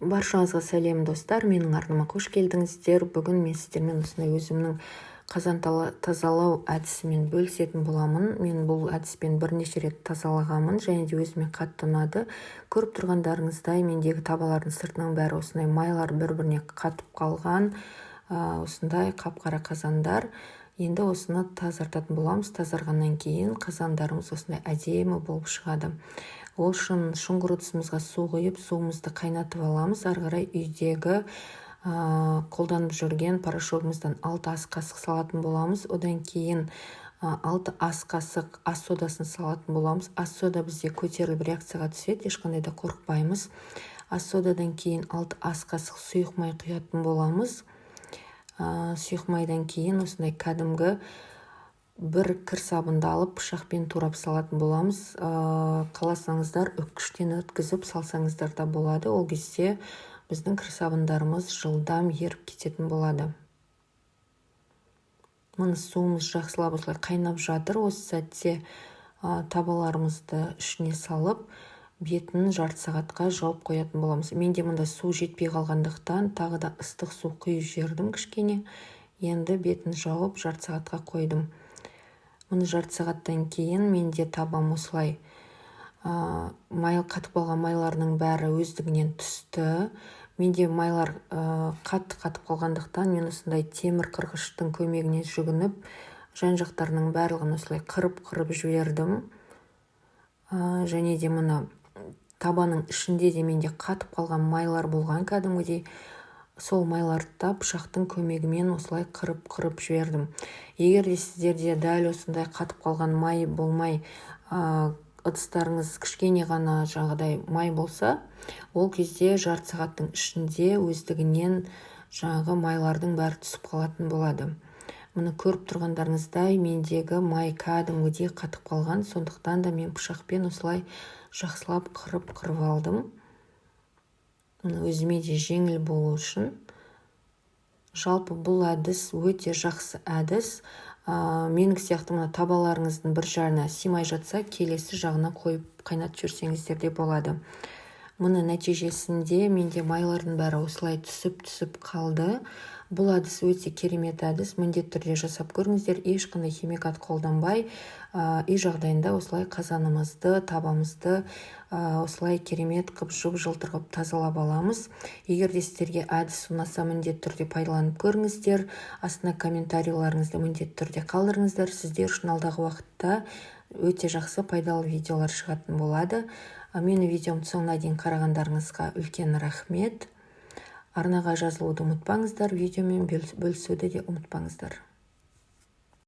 Баршаңызға сәлем достар, менің арныма қош келдіңіздер. Бүгін мен сіздермен осындай өзімнің қазан тазалау әдісімен бөлісетін боламын. Мен бұл әдіспен бірнеше рет тазалағанмын және де өзіме қатты ұнады. Көріп тұрғандарыңыздай мендегі табалардың сыртының бәрі осындай майлар бір-біріне қатып қалған, осындай қап-қара қазандар. Енді осыны тазартатын боламыз. Тазарғаннан кейін қазандарымыз осындай әдемі болып шығады. Ол үшін шұңғыр ыдысымызға су құйып, суымызды қайнатып аламыз. Ары қарай үйдегі қолданып жүрген порошогымыздан 6 ас қасық салатын боламыз. Одан кейін 6 ас қасық ас содасын салатын боламыз. Ас сода бізде көтеріліп реакцияға түседі, ешқандай да қорықпаймыз. Ас содадан кейін 6 ас қасық сұйық май құятын боламыз. Сұйық майдан кейін осындай кәдімгі бір кір сабынды алып пышақпен турап салатын боламыз. Қаласаңыздар үккіштен өткізіп салсаңыздар да болады. Ол кезде біздің кір сабындарымыз жылдам еріп кететін болады. Мына суымыз жақсылап осылай қайнап жатыр. Осы сәтте табаларымызды ішіне салып, бетін жарты сағатқа жауып қоятын боламыз. Менде мұнда су жетпей қалғандықтан тағы да ыстық су құйып жібердім кішкене. Енді бетін жауып жарты сағатқа қойдым. Мұны жарты сағаттан кейін менде табам осылай қатып қалған майларының бәрі өздігінен түсті. Менде майлар қатып қалғандықтан мен осындай темір қырғыштың көмегіне жүгініп, жан-жақтарының барлығын осылай қырып жібердім. Және де мұны табаның ішінде де менде қатып қалған майлар болған кәдімгідей. Сол майларды да пышақтың көмегімен осылай қырып жібердім. Егер де сіздерде дәл осындай қатып қалған май болмай, ыдыстарыңыз кішкене ғана жағдай май болса, ол кезде жарты сағаттың ішінде өздігінен жаңағы майлардың бәрі түсіп қалатын болады. Мұны көріп тұрғандарыңыздай мендегі май кәдімгідей қатып қалған, сондықтан да мен пышақпен осылай жақсылап қырып алдым. Өзіме де жеңіл болу үшін. Жалпы бұл әдіс өте жақсы әдіс. Менің сияқты мына табаларыңыздың бір жағына симай жатса, келесі жағына қойып қайнатып жүрсеңіздер де болады. Мұны нәтижесінде менде майлардың бәрі осылай түсіп қалды. Бұл әдіс өте керемет әдіс. Міндетті түрде жасап көріңіздер. Ешқандай химикат қолданбай, үй жағдайында осылай қазанымызды, табамызды осылай керемет қып жылтыр қып тазалап аламыз. Егер де сіздерге әдіс ұнаса, міндетті түрде пайдаланып көріңіздер. Астына комментарийлеріңізді міндетті түрде қалдырыңыздар. Сіздер үшін алдағы уақытта өте жақсы пайдалы видеолар шығатын болады. Мені видеомды соңына дейін қарағандарыңызға үлкен рахмет. Арнаға жазылуды ұмытпаңыздар, видеомен бөлісуді де ұмытпаңыздар.